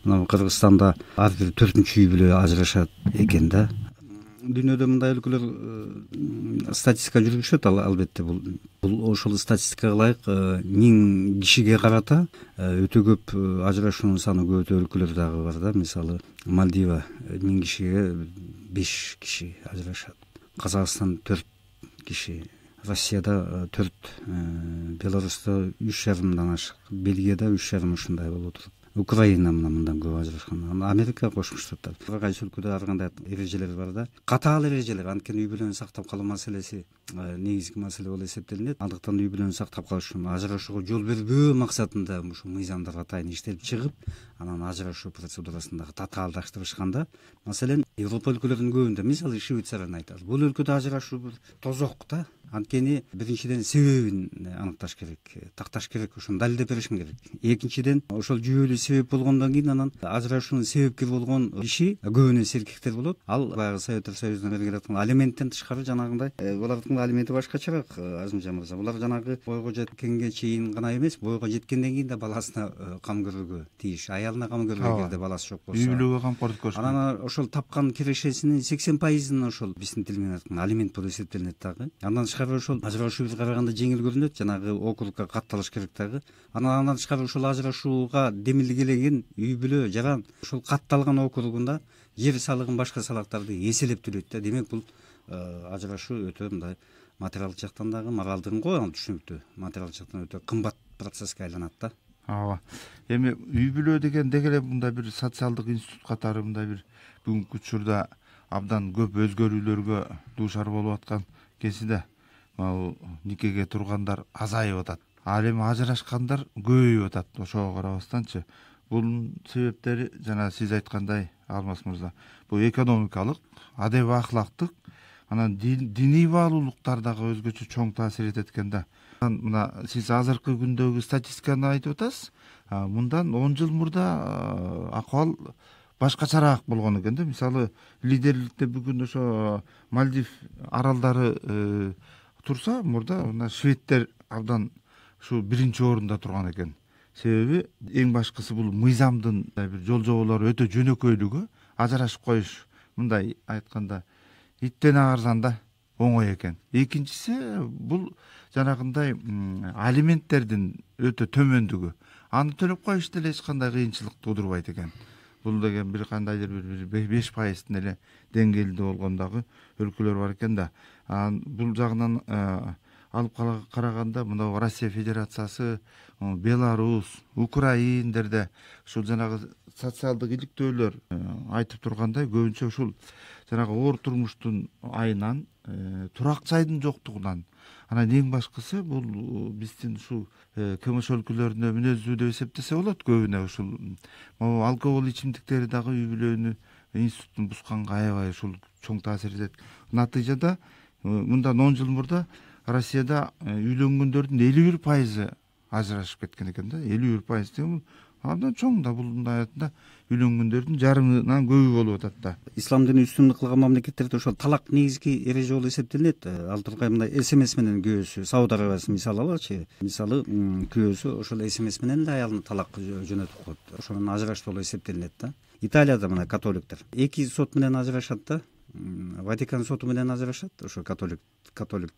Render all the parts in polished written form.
мына Кыргызстанда ар бир 4-үй бүлө ажырашат экен да. Дүйнөдө мындай өлкөлөр статистика жүргүзүшөт, албетте бул ошол статистикага ылайык 1000 кишиге карата өтө көп ажырашуунун саны көп өтө өлкөлөр дагы бар да. Мисалы Мальдива 1000 кишиге 5 киши ажырашат, Казакстан 4 киши, Россияда 4, Беларуста 3,5 ашык, Бельгияда 3,5 ушундай болуп отуруп. Украина мындан көп ажырашкан. Америка Кошмо Штаттар. Ар кайсы өлкөдө ар кандай эрежелер бар да. Катаал эрежелер, анткени үй бүлөнү сактап калуу маселеси негизги маселе болуп эсептелинет. Андыктан үй бүлөнү сактап калыш үчүн ажырашууга жол бербөө максатында ушул мыйзамдар атайын иштелип чыгып, анан ажырашуу процедурасын дагы татаалдаштырышканда, маселен Европа өлкөлөрүнүн көбүндө, мисалы Швейцарияны айталы. Бул өлкөдө ажырашуу бир тозок да. Анткени биринчиден себебин аныкташ керек, такташ керек, ошону далилдеп беришим керек. Экинчиден, ошол жүйөлүү себеп болгондон кийин анан ажырашуунун себепкер болгон киши көбүнө эркектер болот. Ал баягы Советтер Союзунан бери келаткан алименттен тышкары жанагындай булардын алименти башкачараак, Азимжан мырза. Булар жанагы бойго жеткенге чейин гана эмес, бойго жеткенден кийин да баласына кам көрүүгө тийиш, аялына кам көрүүгө, эгерде баласы жок болсо. Үй бүлөгө камкорлук көрүш. Анан ошол тапкан кирешесинин 80%-ын ошол биздин тил менен айтканда алимент болуп эсептелинет дагы. Андан ошол ажырашуу караганда жеңил көрүнөт, жанагы округка катталыш керек дагы. Андан тышкары ошол ажырашууга демилгелеген үй бүлө жаран ошол катталган округунда жер салыгын, башка салыктарды эселеп төлөйт да. Демек бул ажырашуу өтө мындай материалдык жактан дагы, моралдык ал түшүнүктүү, материалдык жактан өтө кымбат процесске айланат да. Ооба. Эми үй бүлө деген деги эле мындай бир социалдык институт катары мындай бир бүгүнкү учурда абдан көп өзгөрүүлөргө дуушар болуп аткан кезинде никеге тургандар азайып атат. Ал эми ажырашкандар көбөйүп атат. Ошого карабастанчы, бунун себептери жана сиз айткандай, Алмаз мырза, бул экономикалык, адеби ахлактык, анан диний баалуулуктар дагы өзгөчө чоң таасир этет экен да. Мына сиз азыркы күндөгү статистиканы айтып атасыз. Мындан 10 жыл мурда акыбал башкачараак болгон экен да. Мисалы, лидерликте бүгүн ошо Мальдив аралдары турса, мурда мына шведтер абдан ушу биринчи орунда турган экен. Себеби эң башкысы бул мыйзамдын бир жол жоболору өтө жөнөкөйлүгү, ажырашып коюш мындай айтканда иттен арзан да, оңой экен. Экинчиси бул жанагындай алименттердин өтө төмөндүгү. Аны төлөп коюш деле эч кандай кыйынчылык туудурбайт экен. Бул деген бир кандайдыр бир 5%-тын эле деңгээлде болгон дагы өлкөлөр бар экен да. Бул жагынан алып караганда мына Россия Федерациясы, Беларусь, Украиндерде ушул жанагы социалдык иликтөөлөр айтып тургандай, көбүнчө ушул жанагы оор турмуштун айынан, турак жайдын жоктугунан, анан эң башкысы бул биздин ушул КМШ өлкөлөрүнө мүнөздүү деп эсептесе болот. Көбүнө ушул алкоголь ичимдиктери дагы үй бүлөнү институттун бусканга аябай ушул чоң таасир этет. Натыйжада мындан 10 жыл мурда Россияда үйлөнгөндөрдүн 51% ажырашып кеткен экен да. 51% деген абдан чоң да. Бул аятында үйлөнгөндөрдүн жарымынан көбү болуп атат да. Ислам дини үстүнлүк кылган мамлекеттерде ошол талак негизги эреже болуп эсептелинет. Ал тургай мындай СМС менен күйөөсү, Сауд Арабиясын мисал алалы. Мисалы, күйөөсү ошол СМС менен эле аялын талак жөнөтүп коет. Ошонун ажырашуу болуп эсептелинет да. Италияда мына католиктер 2 сот менен ажырашат да. Ватикан соту менен ажырашат, ошо католик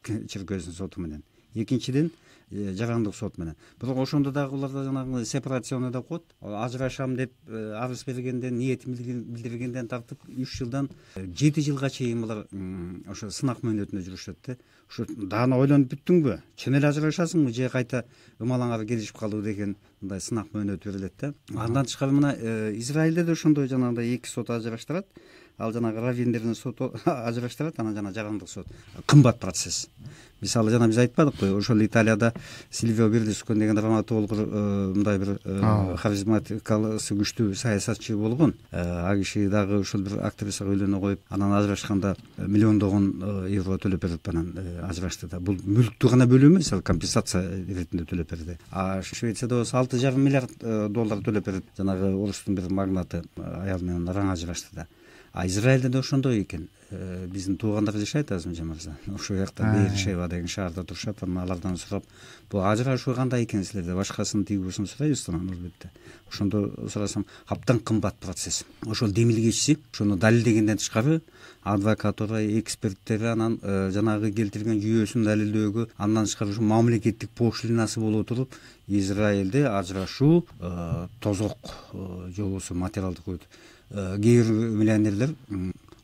чиркөөсүнүн соту менен. Экинчиден жарандык сот менен. Бирок ошондо дагы буларда жанагы сепарацион деп коет. Ажырашам деп арыз бергенден, ниетин билдиргенден тартып 3 жылдан 7 жылга чейин булар ошо сынак мөөнөтүндө жүрүшөт да. Ошо дагы ойлонуп бүттүңбү? Чын эле ажырашасыңбы же кайта ымалаңар келишип калуу деген мындай сынак мөөнөтү берилет да. Андан тышкары мына Израилде да ошондой жанагындай 2 сот ажыраштырат. Ал жанагы раввиндердин соту ажыраштырат, анан жана жарандык сот. Кымбат процесс. Мисалы жана биз айтпадыкпы, ошол Италияда Сильвио Берлускони деген драматург мындай бир харизматикалысы күчтүү саясатчы болгон. А киши дагы ошол бир актрисага үйлөнө коюп, анан ажырашканда миллиондогон евро төлөп берип анан ажырашты да. Бул мүлктү гана бөлүү эмес, ал компенсация иретинде төлөп берди. А Швецияда болсо 6,5 миллиард доллар төлөп берип, жанагы орустун бир магнаты аял менен раң ажырашты да. А Израилде да ошондой экен. биздин туугандар жашайт Азимжан мырза, ошол жакта Беришева деген шаарда турушат. Анан алардан сурап, бул ажырашуу кандай экен силерде, башкасынын тийбөсүн сурайбыз да, албетте. Ошондо сурасам, абдан кымбат процесс. Ошол демилгечси, ошону далилдегенден тышкары адвокатура, эксперттери анан жанагы келтирген жүйөсүн далилдөөгө, андан тышкары ушу мамлекеттик пошлинасы боло туруп, Израилде ажырашуу тозок же болбосо материалдык кээ бир миллионерлер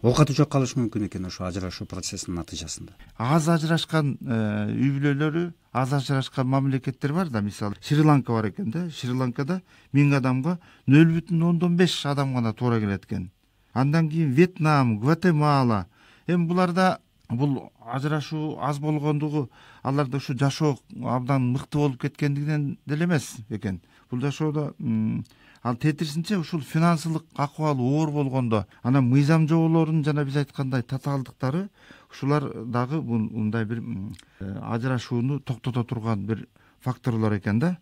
оокаты жок калышы мүмкүн экен ошо ажырашуу процессинин натыйжасында. Аз ажырашкан үй бүлөлөрү, аз ажырашкан мамлекеттер бар да, мисалы Шри-Ланка бар экен да. Шри-Ланкада 1000 адамга 0,5 адам гана туура келет экен. Андан кийин Вьетнам, Гватемала. Эми буларда бул ажырашуу аз болгондугу аларда ушу жашоо абдан мыкты болуп кеткендигинен деле эмес экен. Бул жашоодо ал тетирисинче ушул финансылык акыбалы оор болгондо, анан мыйзам жоболорунун жана биз айткандай татаалдыктары, ушулар дагы мындай бир ажырашууну токтото турган бир факторлор экен да.